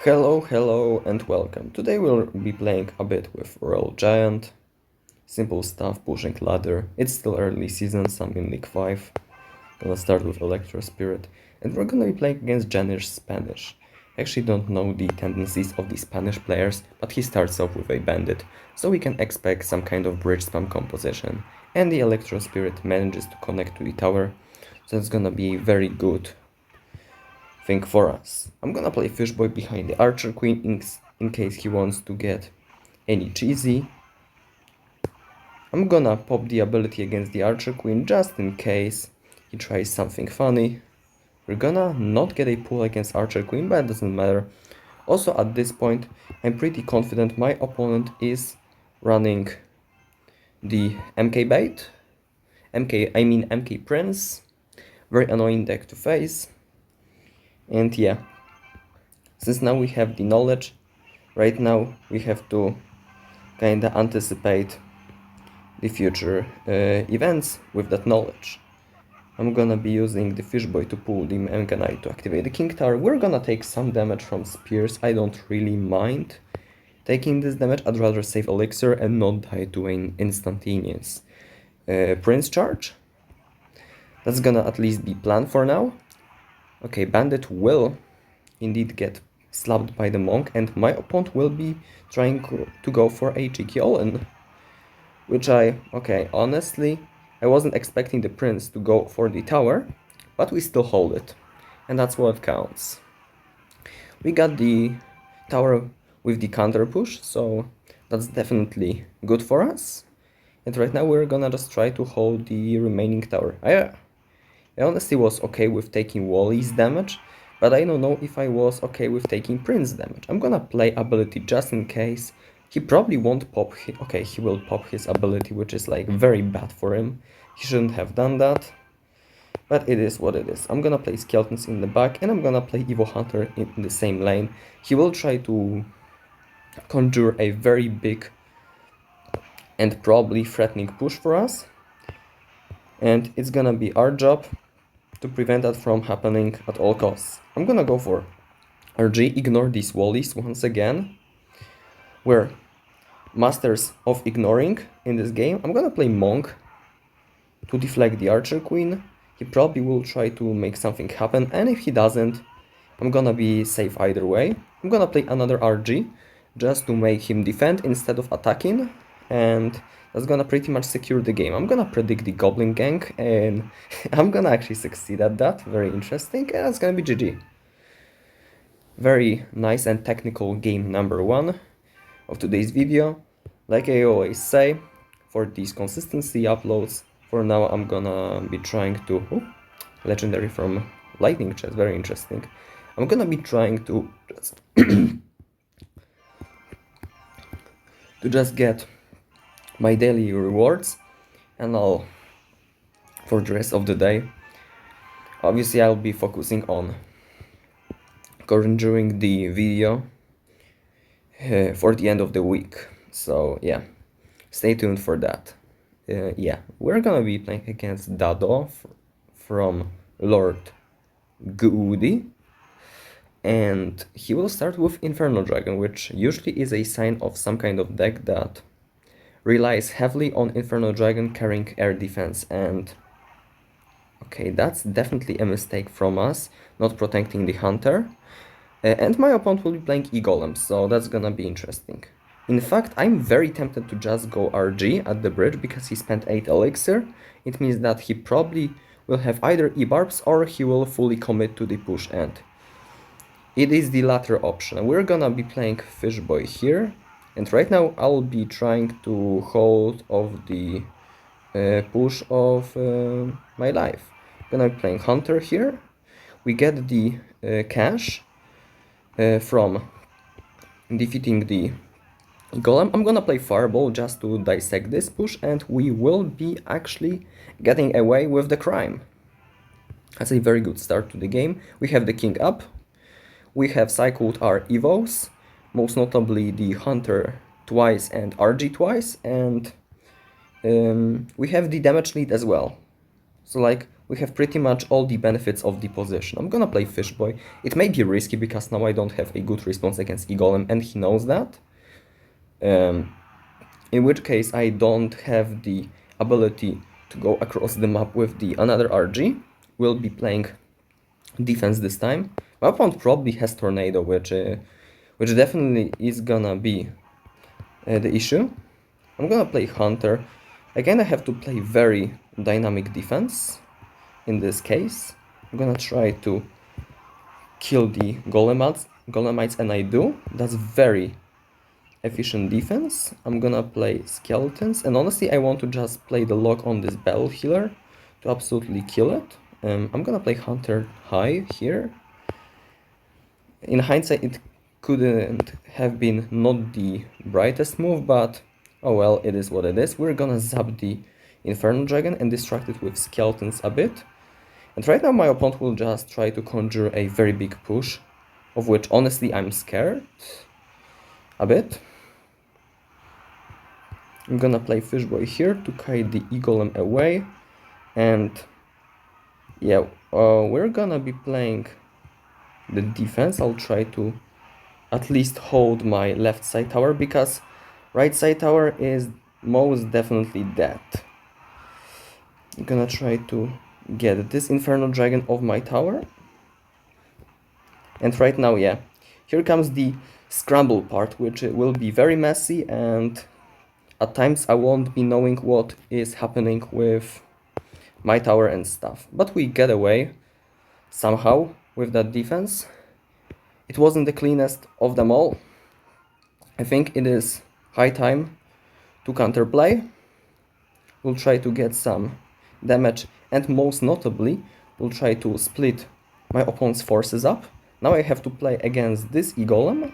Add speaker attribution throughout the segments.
Speaker 1: Hello and welcome. Today we'll be playing a bit with Royal Giant. Simple stuff, pushing ladder. It's still early season, so I'm in League 5. Gonna start with Electro Spirit. And we're gonna be playing against Janish Spanish. I actually don't know the tendencies of the Spanish players, but he starts off with a bandit, so we can expect some kind of bridge spam composition. And the Electro Spirit manages to connect to the tower, so it's gonna be very good thing for us. I'm gonna play Fishboy behind the Archer Queen in case he wants to get any cheesy. I'm gonna pop the ability against the Archer Queen just in case he tries something funny. We're gonna not get a pull against Archer Queen, but it doesn't matter. Also at this point, I'm pretty confident my opponent is running the MK bait. MK Prince. Very annoying deck to face. And yeah, since now we have the knowledge, right now we have to kinda anticipate the future events with that knowledge. I'm gonna be using the Fishboy to pull the Manganite to activate the King Tower. We're gonna take some damage from Spears. I don't really mind taking this damage. I'd rather save Elixir and not die to an instantaneous Prince charge. That's gonna at least be planned for now. Okay, Bandit will indeed get slapped by the Monk, and my opponent will be trying to go for a cheeky all-in. Which honestly, I wasn't expecting the Prince to go for the tower, but we still hold it. And that's what counts. We got the tower with the counter push, so that's definitely good for us. And right now we're gonna just try to hold the remaining tower. I honestly was okay with taking Wally's damage, but I don't know if I was okay with taking Prince damage. I'm gonna play ability just in case. He probably won't pop, he will pop his ability, which is like very bad for him. He shouldn't have done that, but it is what it is. I'm gonna play Skeletons in the back, and I'm gonna play Evo Hunter in the same lane. He will try to conjure a very big and probably threatening push for us, and it's gonna be our job to prevent that from happening at all costs. I'm gonna go for RG, ignore these wallies once again. We're masters of ignoring in this game. I'm gonna play Monk to deflect the Archer Queen. He probably will try to make something happen, and if he doesn't, I'm gonna be safe either way. I'm gonna play another RG just to make him defend instead of attacking, and that's gonna pretty much secure the game. I'm gonna predict the Goblin Gang, and I'm gonna actually succeed at that. Very interesting, and that's gonna be GG. Very nice and technical game number 1 of today's video. Like I always say, for these consistency uploads, for now I'm gonna be trying to... legendary from Lightning Chest, very interesting. I'm gonna be trying to just... to just get my daily rewards, and for the rest of the day, obviously I'll be focusing on conjuring the video for the end of the week. So yeah, stay tuned for that. Yeah, we're gonna be playing against Dado from Lord Goody, and he will start with Inferno Dragon, which usually is a sign of some kind of deck that relies heavily on Inferno Dragon carrying air defense, and okay, that's definitely a mistake from us, not protecting the Hunter. And my opponent will be playing Egolem, so that's gonna be interesting. In fact, I'm very tempted to just go RG at the bridge because he spent 8 elixir. It means that he probably will have either E-Barbs or he will fully commit to the push end. It is the latter option. We're gonna be playing Fishboy here. And right now I'll be trying to hold off the push of my life. I'm gonna be playing Hunter here. We get the cash from defeating the Golem. I'm gonna play Fireball just to dissect this push, and we will be actually getting away with the crime. That's a very good start to the game. We have the King up. We have cycled our Evos, most notably the Hunter twice and RG twice, and we have the damage lead as well. So like, we have pretty much all the benefits of the position. I'm gonna play Fishboy. It may be risky because now I don't have a good response against Egolem, and he knows that. In which case I don't have the ability to go across the map with the another RG. We'll be playing defense this time. My opponent probably has Tornado, which definitely is gonna be the issue. I'm gonna play Hunter. Again, I have to play very dynamic defense. In this case, I'm gonna try to kill the Golemites, and I do. That's very efficient defense. I'm gonna play Skeletons, and honestly, I want to just play the lock on this Battle Healer to absolutely kill it. I'm gonna play Hunter high here. In hindsight, it couldn't have been not the brightest move, but oh well, it is what it is. We're gonna zap the Inferno Dragon and distract it with Skeletons a bit. And right now my opponent will just try to conjure a very big push, of which honestly I'm scared a bit. I'm gonna play Fishboy here to kite the Egolem away, and yeah, we're gonna be playing the defense. I'll try to at least hold my left side tower because right side tower is most definitely dead. I'm gonna try to get this Inferno Dragon off my tower. And right now, yeah, here comes the scramble part, which will be very messy, and at times I won't be knowing what is happening with my tower and stuff. But we get away somehow with that defense. It wasn't the cleanest of them all. I think it is high time to counterplay. We'll try to get some damage, and most notably, we'll try to split my opponent's forces up. Now I have to play against this Egolem.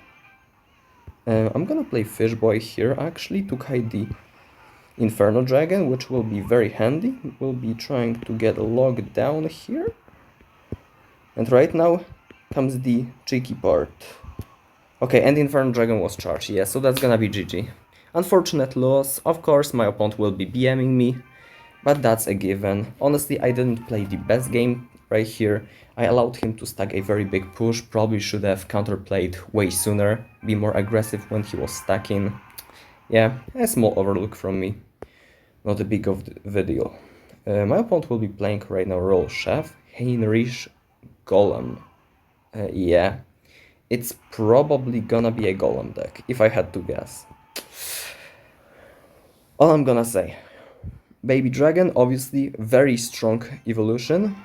Speaker 1: I'm gonna play Fishboy here actually to kite the Inferno Dragon, which will be very handy. We'll be trying to get a log down here. And right now comes the tricky part. Okay, and Inferno Dragon was charged, yeah, so that's gonna be GG. Unfortunate loss. Of course, my opponent will be BMing me, but that's a given. Honestly, I didn't play the best game right here. I allowed him to stack a very big push. Probably should have counterplayed way sooner, be more aggressive when he was stacking. Yeah, a small overlook from me. Not a big of the deal. My opponent will be playing right now Roll Chef, Heinrich Golem. Yeah, it's probably gonna be a Golem deck, if I had to guess. All I'm gonna say. Baby Dragon, obviously, very strong evolution.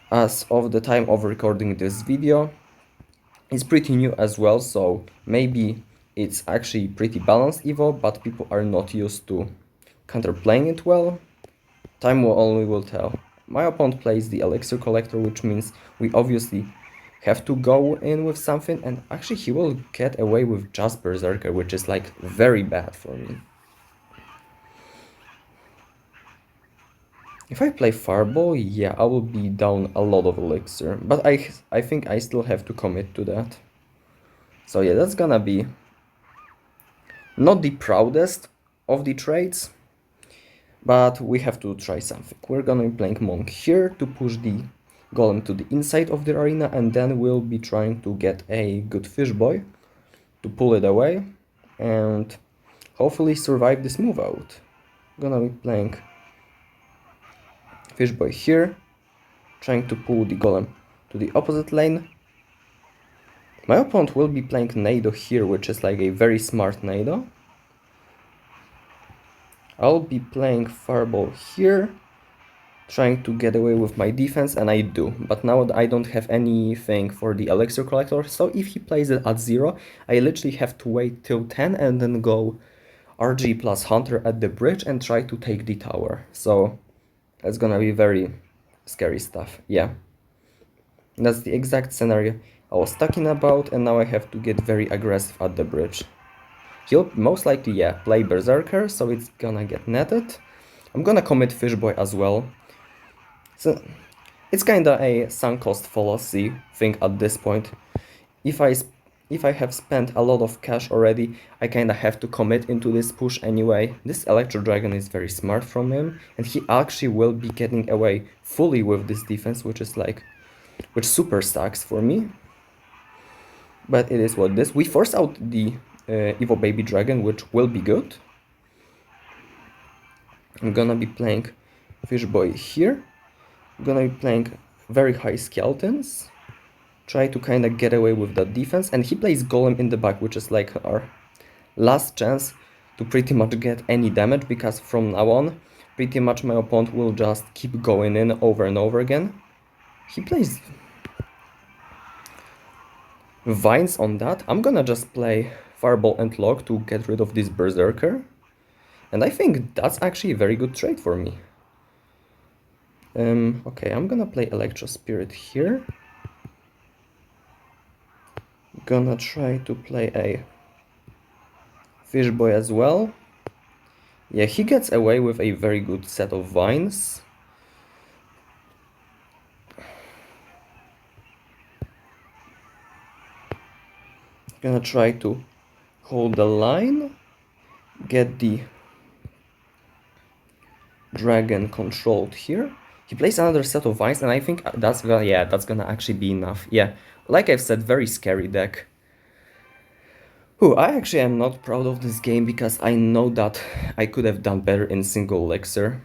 Speaker 1: As of the time of recording this video, it's pretty new as well, so maybe it's actually pretty balanced evo, but people are not used to counterplaying it well. Time only will tell. My opponent plays the Elixir Collector, which means we obviously have to go in with something, and actually he will get away with just Berserker, which is like very bad for me. If I play Fireball, yeah, I will be down a lot of Elixir, but I think I still have to commit to that. So yeah, that's gonna be not the proudest of the trades, but we have to try something. We're gonna be playing Monk here to push the Golem to the inside of the arena, and then we'll be trying to get a good Fishboy to pull it away and hopefully survive this move out. Gonna be playing Fishboy here, trying to pull the Golem to the opposite lane. My opponent will be playing Nado here, which is like a very smart Nado. I'll be playing Fireball here, trying to get away with my defense, and I do. But now I don't have anything for the Elixir Collector, so if he plays it at 0, I literally have to wait till 10 and then go RG plus Hunter at the bridge and try to take the tower. So that's gonna be very scary stuff, yeah. That's the exact scenario I was talking about, and now I have to get very aggressive at the bridge. He'll most likely, yeah, play Berserker, so it's gonna get netted. I'm gonna commit Fishboy as well. So it's kinda a sunk cost fallacy thing at this point. If I if I have spent a lot of cash already, I kinda have to commit into this push anyway. This Electro Dragon is very smart from him, and he actually will be getting away fully with this defense, which super sucks for me. But it is what it is. We force out the Evo Baby Dragon, which will be good. I'm gonna be playing Fish Boy here. I'm gonna be playing very high skeletons. Try to kind of get away with that defense, and he plays Golem in the back, which is like our last chance to pretty much get any damage, because from now on pretty much my opponent will just keep going in over and over again. He plays Vines on that. I'm gonna just play Fireball and Log to get rid of this Berserker, and I think that's actually a very good trade for me. Okay, I'm gonna play Electro Spirit here. Gonna try to play a Fish Boy as well. Yeah, he gets away with a very good set of vines. Gonna try to hold the line, get the dragon controlled here. He plays another set of vines, and I think that's gonna actually be enough. Yeah, like I've said, very scary deck. I actually am not proud of this game, because I know that I could have done better in single elixir.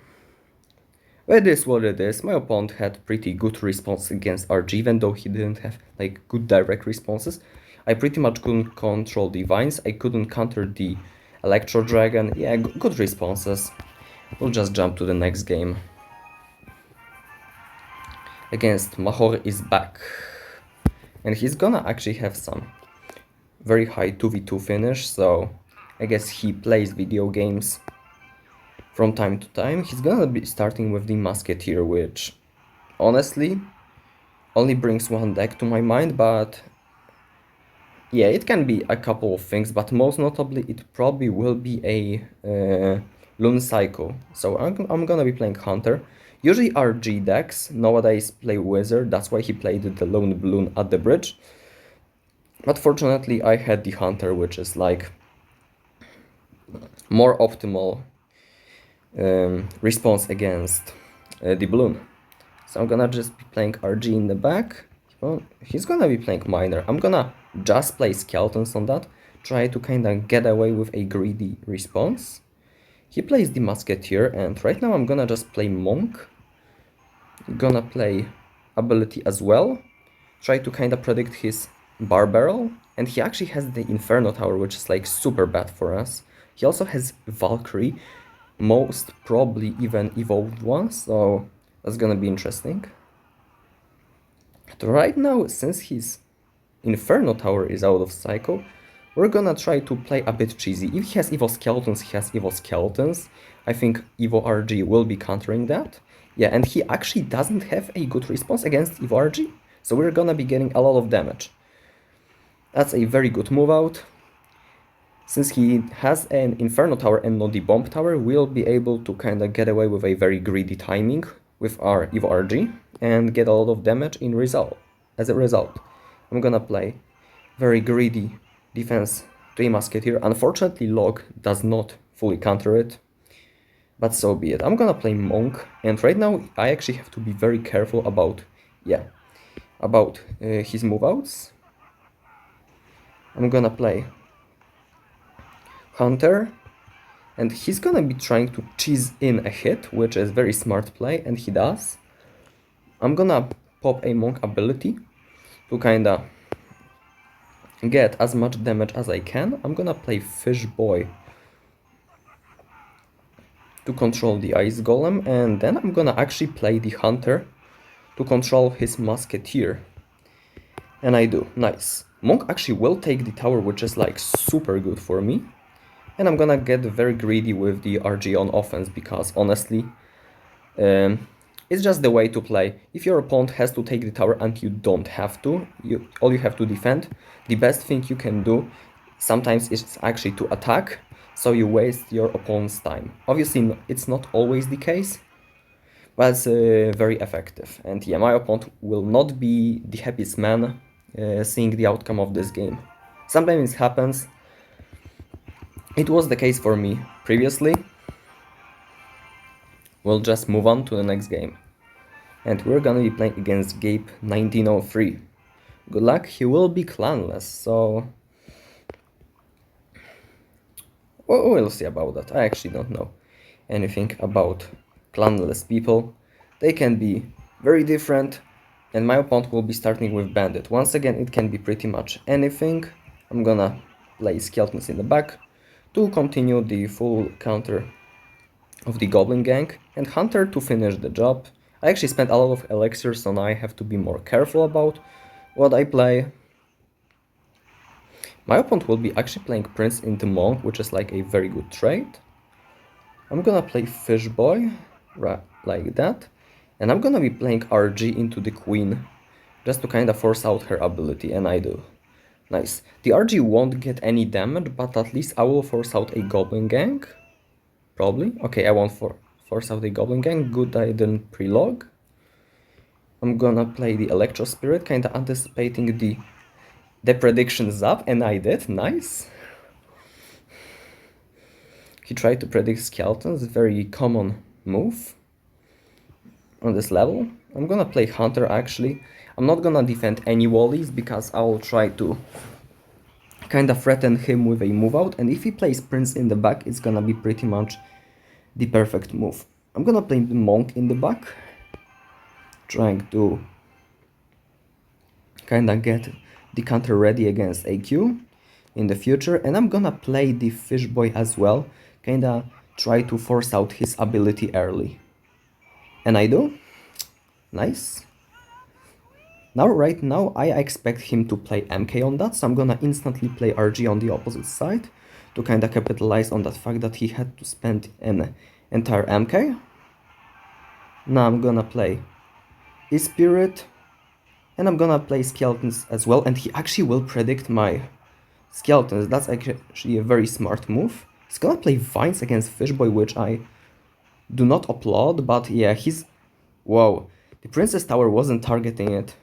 Speaker 1: It is what it is. My opponent had pretty good response against RG, even though he didn't have like good direct responses. I pretty much couldn't control the vines, I couldn't counter the Electro Dragon. Yeah, good responses. We'll just jump to the next game. Against Mahor is back. And he's gonna actually have some very high 2v2 finish, so I guess he plays video games from time to time. He's gonna be starting with the Musketeer, which honestly only brings one deck to my mind, but yeah, it can be a couple of things, but most notably it probably will be a Loon Cycle. So I'm gonna be playing Hunter. Usually RG decks nowadays play Wizard, that's why he played the Lone Balloon at the bridge. But fortunately I had the Hunter, which is like more optimal response against the Balloon. So I'm gonna just be playing RG in the back. Well, he's gonna be playing Miner. I'm gonna just play Skeletons on that, try to kinda get away with a greedy response. He plays the Musketeer, and right now I'm gonna just play Monk. Gonna play Ability as well, try to kinda predict his Bar Barrel, and he actually has the Inferno Tower, which is like super bad for us. He also has Valkyrie, most probably even evolved one, so that's gonna be interesting. But right now, since his Inferno Tower is out of cycle, we're gonna try to play a bit cheesy. If he has Evo Skeletons, he has Evo Skeletons. I think Evo RG will be countering that. Yeah, and he actually doesn't have a good response against Evo RG, so we're gonna be getting a lot of damage. That's a very good move out. Since he has an Inferno Tower and not the Bomb Tower, we'll be able to kinda get away with a very greedy timing with our Evo RG and get a lot of damage as a result. I'm gonna play very greedy defense to a Musketeer. Unfortunately, Log does not fully counter it, but so be it. I'm gonna play Monk, and right now I actually have to be very careful about his move outs. I'm gonna play Hunter, and he's gonna be trying to cheese in a hit, which is very smart play, and he does. I'm gonna pop a Monk ability to kinda get as much damage as I can. I'm gonna play Fish Boy to control the Ice Golem, and then I'm gonna actually play the Hunter to control his Musketeer. And I do. Nice. Monk actually will take the tower, which is like super good for me. And I'm gonna get very greedy with the RG on offense, because honestly, it's just the way to play. If your opponent has to take the tower and you don't have to, all you have to defend, the best thing you can do sometimes is actually to attack, so you waste your opponent's time. Obviously, it's not always the case, but it's very effective. And yeah, my opponent will not be the happiest man seeing the outcome of this game. Sometimes it happens. It was the case for me previously. We'll just move on to the next game. And we're gonna be playing against Gabe 1903. Good luck, he will be clanless, so... we'll see about that. I actually don't know anything about clanless people. They can be very different, and my opponent will be starting with Bandit. Once again, it can be pretty much anything. I'm gonna play Skeletons in the back to continue the full counter of the Goblin Gang, and Hunter to finish the job. I actually spent a lot of elixirs, so now I have to be more careful about what I play. My opponent will be actually playing Prince into Monk, which is like a very good trade. I'm gonna play Fishboy, right, like that. And I'm gonna be playing RG into the Queen, just to kinda force out her ability, and I do. Nice. The RG won't get any damage, but at least I will force out a Goblin Gang. Probably. Okay, I won't force out a Goblin Gang. Good I didn't pre-log. I'm gonna play the Electro Spirit, kinda anticipating the predictions up, and I did. Nice. He tried to predict Skeletons, very common move on this level. I'm gonna play Hunter actually. I'm not gonna defend any wallies because I'll try to kinda threaten him with a move out, and if he plays Prince in the back, it's gonna be pretty much the perfect move. I'm gonna play the Monk in the back, trying to kinda get the counter ready against AQ in the future, and I'm gonna play the Fishboy as well, kinda try to force out his ability early. And I do. Nice. Now, right now, I expect him to play MK on that, so I'm gonna instantly play RG on the opposite side to kinda capitalize on that fact that he had to spend an entire MK. Now I'm gonna play his Spirit, and I'm gonna play Skeletons as well, and he actually will predict my Skeletons. That's actually a very smart move. He's gonna play Vines against Fishboy, which I do not applaud, but yeah, he's... Whoa, the Princess Tower wasn't targeting it.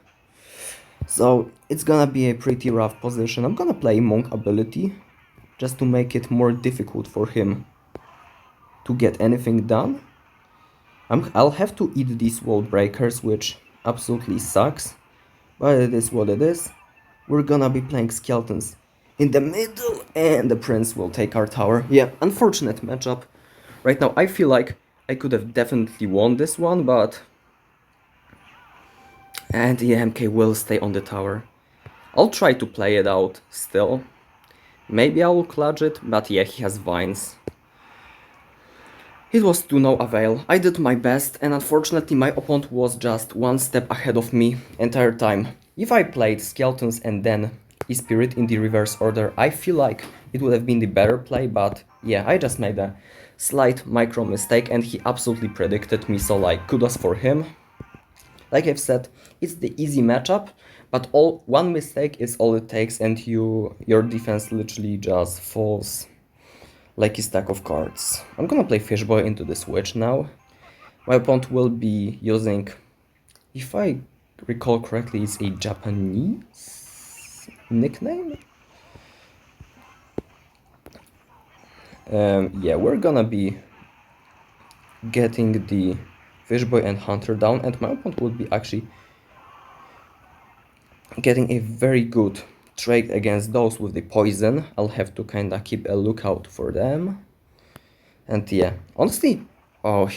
Speaker 1: So it's gonna be a pretty rough position. I'm gonna play Monk ability, just to make it more difficult for him to get anything done. I'll have to eat these wall breakers, which absolutely sucks, but it is what it is. We're gonna be playing Skeletons in the middle, and the Prince will take our tower. Yeah, unfortunate matchup. Right now I feel like I could have definitely won this one, but... And the MK will stay on the tower. I'll try to play it out still. Maybe I will clutch it, but yeah, he has Vines. It was to no avail. I did my best, and unfortunately my opponent was just one step ahead of me entire time. If I played Skeletons and then E-Spirit in the reverse order, I feel like it would have been the better play, but yeah, I just made a slight micro mistake and he absolutely predicted me, so like, kudos for him. Like I've said, it's the easy matchup, but one mistake is all it takes, and your defense literally just falls like a stack of cards. I'm gonna play Fishboy into the switch now. My opponent will be using, if I recall correctly, it's a Japanese nickname? Yeah, we're gonna be getting the Fishboy and Hunter down, and my opponent will be actually getting a very good trade against those with the poison. I'll have to kinda keep a lookout for them. And yeah, honestly, oh,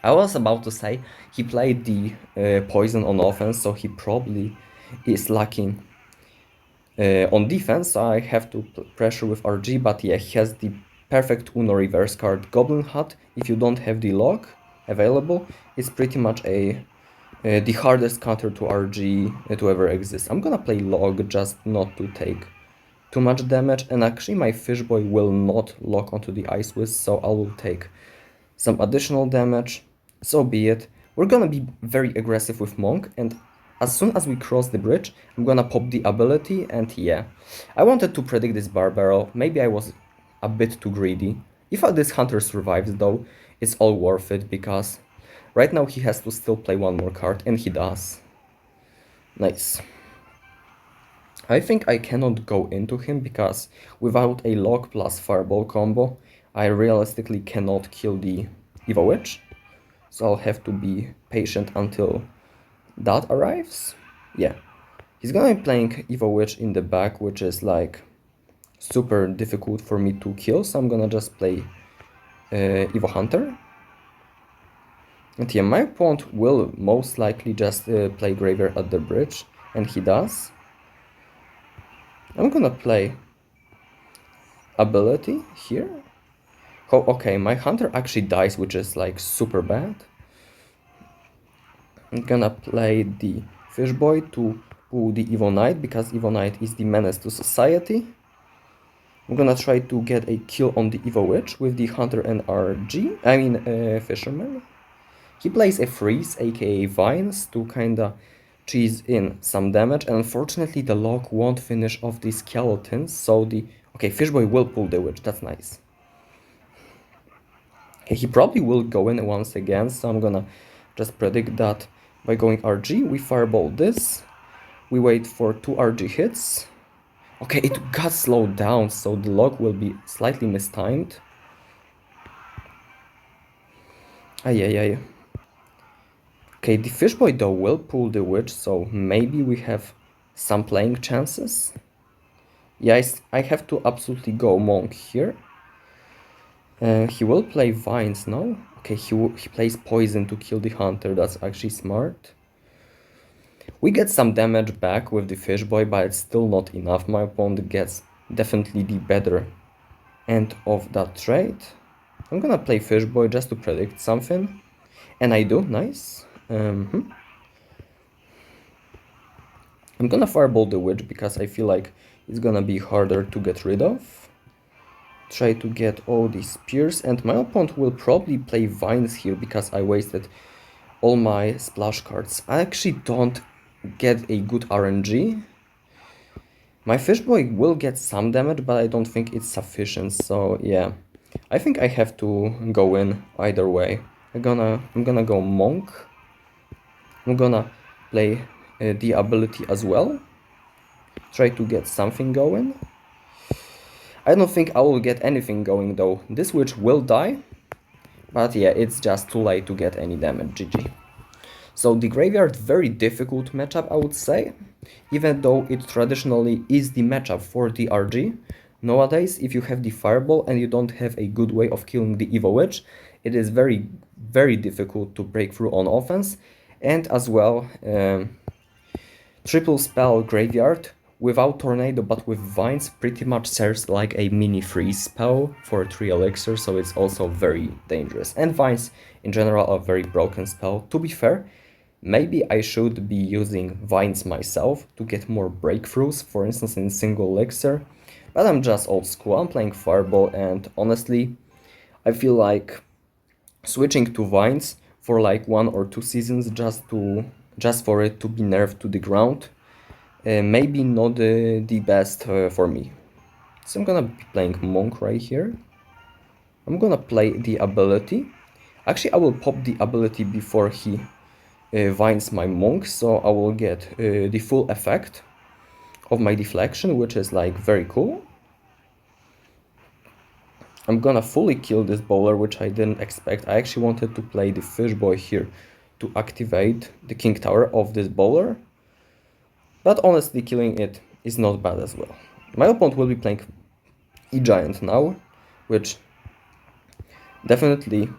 Speaker 1: I was about to say he played the poison on offense, so he probably is lacking on defense. So I have to pressure with RG, but yeah, he has the perfect Uno reverse card. Goblin Hut, if you don't have the lock available, is pretty much the hardest counter to RG to ever exist. I'm gonna play Log just not to take too much damage, and actually my Fishboy will not lock onto the Ice Whiz, so I will take some additional damage. So be it. We're gonna be very aggressive with Monk, and as soon as we cross the bridge, I'm gonna pop the ability, and yeah. I wanted to predict this Bar Barrel, maybe I was a bit too greedy. If this Hunter survives though, it's all worth it, because right now he has to still play one more card, and he does. Nice. I think I cannot go into him because without a lock plus fireball combo, I realistically cannot kill the Evo Witch. So I'll have to be patient until that arrives. Yeah. He's gonna be playing Evo Witch in the back, which is like super difficult for me to kill, so I'm gonna just play Evo Hunter. And yeah, my opponent will most likely just play Graveyard at the bridge, and he does. I'm gonna play Ability here. Oh, okay, my Hunter actually dies, which is like super bad. I'm gonna play the Fish Boy to pull the Evo Knight, because Evo Knight is the menace to society. I'm gonna try to get a kill on the Evo Witch with the Hunter and Fisherman. He plays a freeze, aka Vines, to kinda cheese in some damage, and unfortunately the lock won't finish off the skeletons, so the... Okay, Fishboy will pull the Witch, that's nice. Okay, he probably will go in once again, so I'm gonna just predict that by going RG, we fireball this, we wait for 2 RG hits. Okay, it got slowed down, so the lock will be slightly mistimed. Ay. Okay, the Fishboy though will pull the Witch, so maybe we have some playing chances. Yeah, I have to absolutely go Monk here. He will play Vines now. Okay, he plays Poison to kill the Hunter, that's actually smart. We get some damage back with the Fishboy, but it's still not enough. My opponent gets definitely the better end of that trade. I'm gonna play Fishboy just to predict something. And I do, nice. I'm gonna fireball the Witch because I feel like it's gonna be harder to get rid of. Try to get all these spears, and my opponent will probably play Vines here because I wasted all my splash cards. I actually don't get a good RNG. My Fishboy will get some damage, but I don't think it's sufficient, so yeah. I think I have to go in either way. I'm gonna go Monk. I'm gonna play the ability as well. Try to get something going. I don't think I will get anything going though. This Witch will die. But yeah, it's just too late to get any damage, GG. So the Graveyard, very difficult matchup, I would say. Even though it traditionally is the matchup for the RG. Nowadays, if you have the Fireball and you don't have a good way of killing the Evo Witch, it is very, very difficult to break through on offense. And as well, triple spell Graveyard without Tornado but with Vines pretty much serves like a mini freeze spell for 3 elixir, so it's also very dangerous. And Vines in general are a very broken spell. To be fair, maybe I should be using Vines myself to get more breakthroughs, for instance in single elixir, but I'm just old school, I'm playing Fireball, and honestly, I feel like switching to Vines for like 1 or 2 seasons just for it to be nerfed to the ground, maybe not the best for me. So I'm gonna be playing Monk right here. I'm gonna play the ability. Actually, I will pop the ability before he vines my Monk, so I will get the full effect of my deflection, which is like very cool. I'm gonna fully kill this bowler, which I didn't expect. I actually wanted to play the Fishboy here to activate the King Tower of this bowler. But honestly, killing it is not bad as well. My opponent will be playing Egiant now, which definitely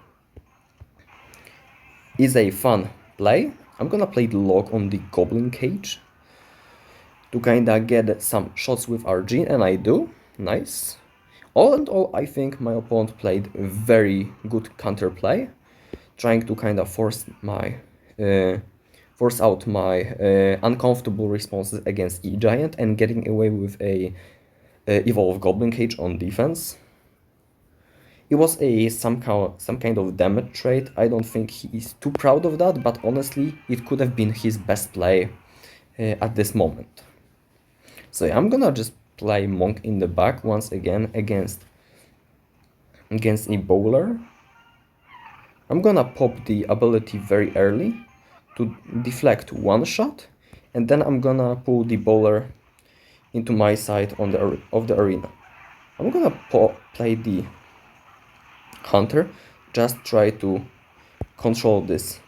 Speaker 1: is a fun play. I'm gonna play the lock on the Goblin Cage to kinda get some shots with RG, and I do. Nice. All in all, I think my opponent played a very good counterplay, trying to kinda force out my uncomfortable responses against Egiant and getting away with a Evolve Goblin Cage on defense. It was some kind of damage trade. I don't think he is too proud of that, but honestly, it could have been his best play at this moment. So yeah, I'm gonna just play Monk in the back once again against a bowler. I'm gonna pop the ability very early to deflect one shot, and then I'm gonna pull the bowler into my side of the arena. I'm gonna play the Hunter, just try to control this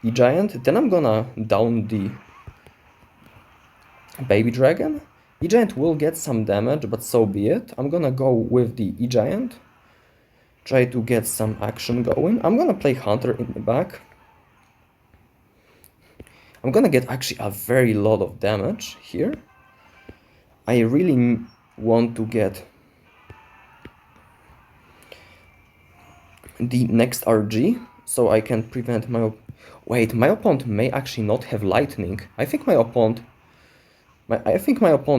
Speaker 1: Egiant. Then I'm gonna down the Baby Dragon. Egiant will get some damage, but so be it. I'm gonna go with the Egiant, try to get some action going. I'm gonna play Hunter in the back. I'm gonna get actually a very lot of damage here. I really want to get the next RG so I can prevent my... Wait, my opponent may actually not have lightning. I think my opponent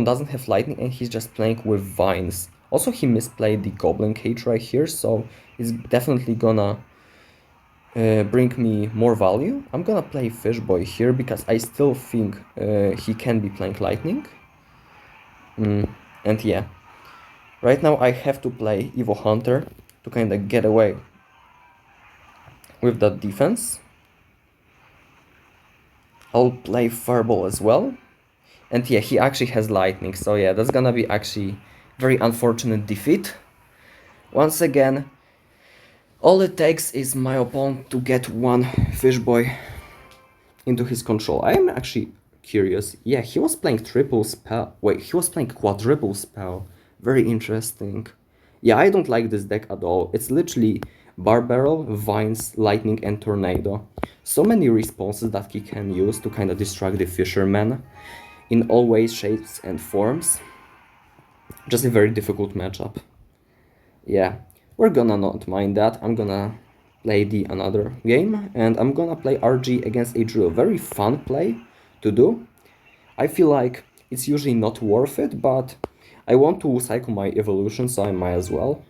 Speaker 1: doesn't have lightning and he's just playing with vines. Also, he misplayed the Goblin Cage right here, so it's definitely gonna bring me more value. I'm gonna play Fishboy here because I still think he can be playing lightning. And yeah, right now I have to play Evo Hunter to kind of get away with that defense. I'll play Fireball as well. And yeah, he actually has lightning, so yeah, that's gonna be actually very unfortunate defeat. Once again, all it takes is my opponent to get one Fishboy into his control. I am actually curious. Yeah, he was playing triple spell. Wait, he was playing quadruple spell. Very interesting. Yeah, I don't like this deck at all. It's literally Barbarrel, Vines, Lightning, and Tornado. So many responses that he can use to kind of distract the Fisherman in all ways, shapes, and forms. Just a very difficult matchup. Yeah, we're gonna not mind that. I'm gonna play the another game, and I'm gonna play RG against a Drill. Very fun play to do. I feel like it's usually not worth it, but I want to cycle my evolution, so I might as well.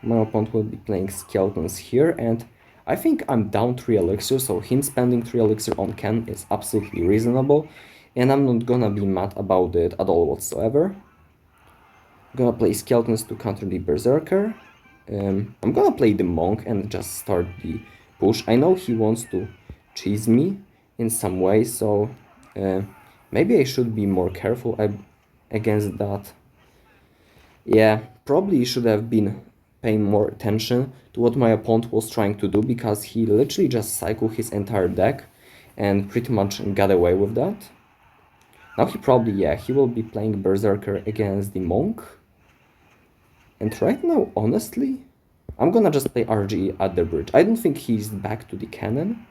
Speaker 1: My opponent will be playing Skeletons here, and I think I'm down 3 elixir, so him spending 3 elixir on Ken is absolutely reasonable, and I'm not gonna be mad about it at all whatsoever. I'm gonna play Skeletons to counter the Berserker. I'm gonna play the Monk and just start the push. I know he wants to cheese me in some way, so maybe I should be more careful against that. Yeah, probably should have been paying more attention to what my opponent was trying to do, because he literally just cycled his entire deck and pretty much got away with that. Now he probably, yeah, he will be playing Berserker against the Monk. And right now, honestly, I'm gonna just play RG at the bridge. I don't think he's back to the cannon.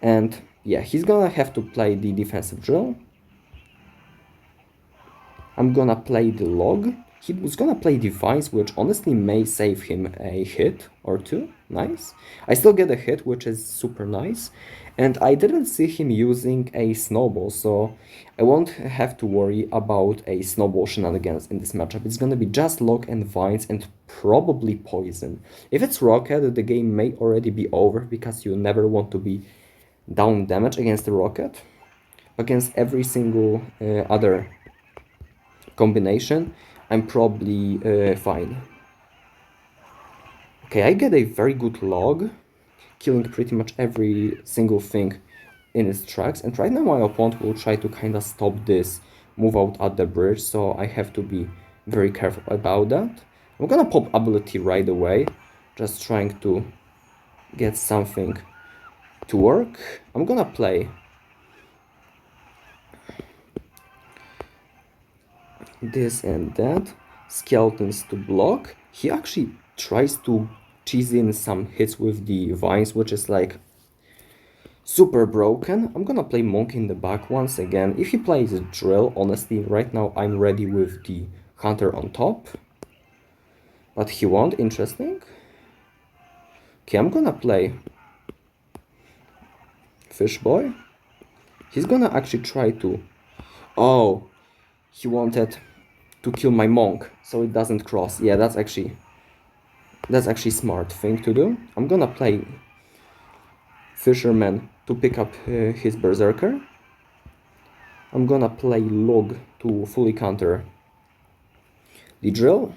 Speaker 1: And yeah, he's gonna have to play the defensive drill. I'm gonna play the log. He was gonna play Device, which honestly may save him a hit or two. Nice. I still get a hit, which is super nice. And I didn't see him using a snowball, so I won't have to worry about a snowball shenanigans in this matchup. It's gonna be just log and vines and probably poison. If it's rocket, the game may already be over, because you never want to be down damage against the rocket. Against every single other combination, I'm probably fine. Okay, I get a very good log, killing pretty much every single thing in its tracks, and right now my opponent will try to kind of stop this move out at the bridge, so I have to be very careful about that. I'm gonna pop ability right away, just trying to get something to work. I'm gonna play this and that, Skeletons to block. He actually tries to cheese in some hits with the vines, which is like super broken. I'm gonna play Monk in the back once again. If he plays a drill, honestly, right now I'm ready with the Hunter on top. But he won't, interesting. Okay, I'm gonna play Fishboy. He's gonna actually try to... Oh, he wanted to kill my Monk, so it doesn't cross. Yeah, that's actually smart thing to do. I'm gonna play Fisherman to pick up his Berserker. I'm gonna play Log to fully counter the Drill.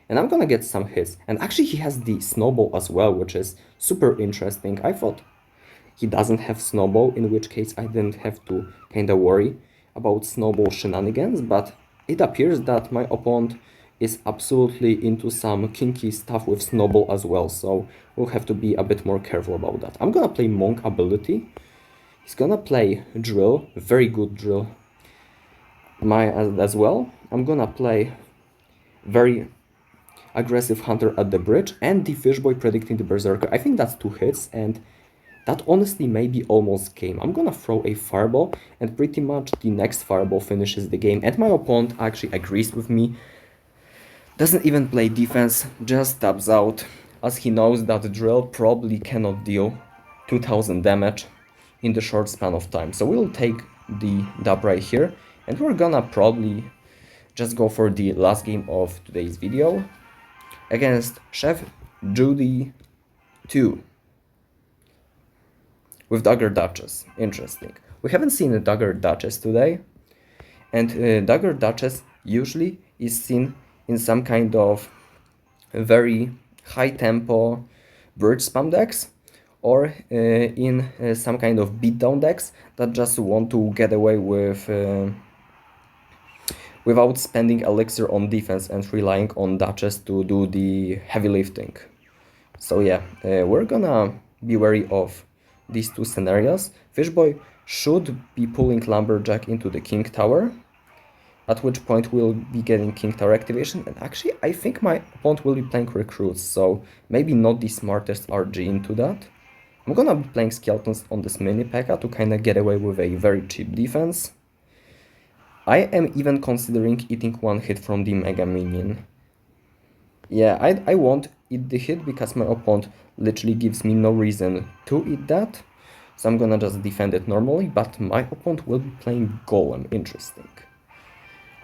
Speaker 1: And I'm gonna get some hits. And actually he has the Snowball as well, which is super interesting. I thought he doesn't have Snowball, in which case I didn't have to kinda worry about snowball shenanigans, but it appears that my opponent is absolutely into some kinky stuff with snowball as well, so we'll have to be a bit more careful about that. I'm gonna play monk ability. He's gonna play drill, very good drill. As well. I'm gonna play very aggressive hunter at the bridge and the fishboy predicting the berserker. I think that's 2 hits, and that honestly may be almost game. I'm gonna throw a fireball, and pretty much the next fireball finishes the game, and my opponent actually agrees with me. Doesn't even play defense, just taps out, as he knows that the drill probably cannot deal 2000 damage in the short span of time. So we'll take the dub right here, and we're gonna probably just go for the last game of today's video against Chef Judy 2 with Dagger Duchess. Interesting. We haven't seen a Dagger Duchess today, and Dagger Duchess usually is seen in some kind of very high tempo bird spam decks, or in some kind of beatdown decks that just want to get away with without spending elixir on defense and relying on Duchess to do the heavy lifting. So yeah, we're gonna be wary of these 2 scenarios. Fishboy should be pulling Lumberjack into the King Tower, at which point we'll be getting King Tower activation, and actually I think my opponent will be playing Recruits, so maybe not the smartest RG into that. I'm gonna be playing Skeletons on this mini P.E.K.K.A to kinda get away with a very cheap defense. I am even considering eating 1 hit from the Mega Minion. Yeah, I won't eat the hit because my opponent literally gives me no reason to eat that. So I'm gonna just defend it normally, but my opponent will be playing Golem. Interesting.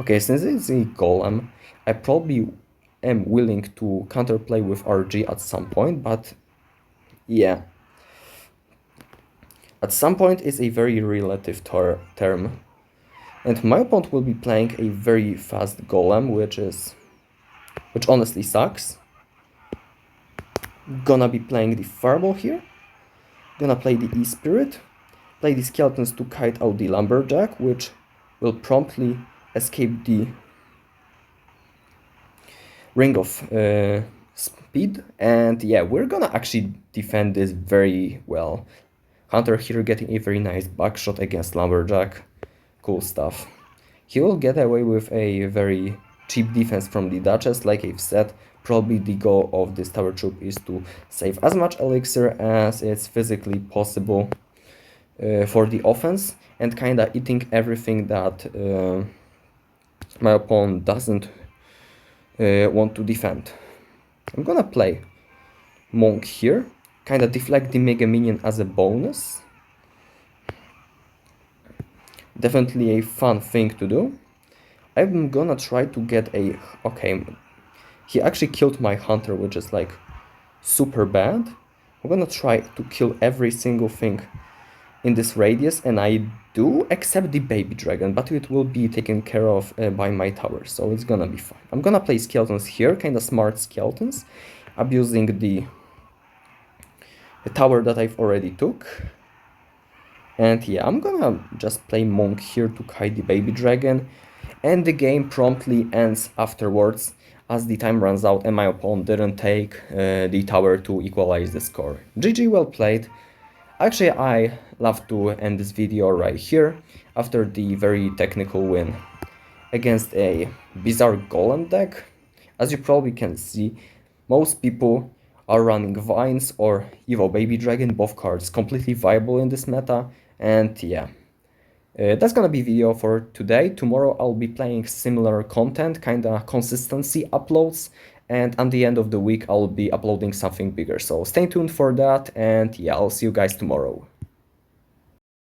Speaker 1: Okay, since it's a Golem, I probably am willing to counterplay with RG at some point, but yeah. At some point is a very relative term. And my opponent will be playing a very fast Golem, which honestly sucks. Gonna be playing the Fireball here. Gonna play the E-Spirit. Play the Skeletons to kite out the Lumberjack, which will promptly escape the Ring of Speed. And yeah, we're gonna actually defend this very well. Hunter here getting a very nice backshot against Lumberjack. Cool stuff. He will get away with a very cheap defense from the Duchess. Like I've said, probably the goal of this Tower Troop is to save as much elixir as it's physically possible for the offense, and kinda eating everything that my opponent doesn't want to defend. I'm gonna play Monk here, kinda deflect the Mega Minion as a bonus. Definitely a fun thing to do. I'm gonna try to get a... Okay, he actually killed my Hunter, which is like super bad. I'm gonna try to kill every single thing in this radius, and I do, except the Baby Dragon, but it will be taken care of by my tower, so it's gonna be fine. I'm gonna play Skeletons here, kinda smart Skeletons, abusing the tower that I've already took. And yeah, I'm gonna just play Monk here to kite the Baby Dragon, and the game promptly ends afterwards as the time runs out and my opponent didn't take the tower to equalize the score. GG, well played. Actually, I love to end this video right here after the very technical win against a bizarre Golem deck. As you probably can see, most people are running Vines or Evo Baby Dragon, both cards completely viable in this meta, and yeah. That's gonna be video for today. Tomorrow I'll be playing similar content, kinda consistency uploads, and at the end of the week I'll be uploading something bigger. So stay tuned for that, and yeah, I'll see you guys tomorrow.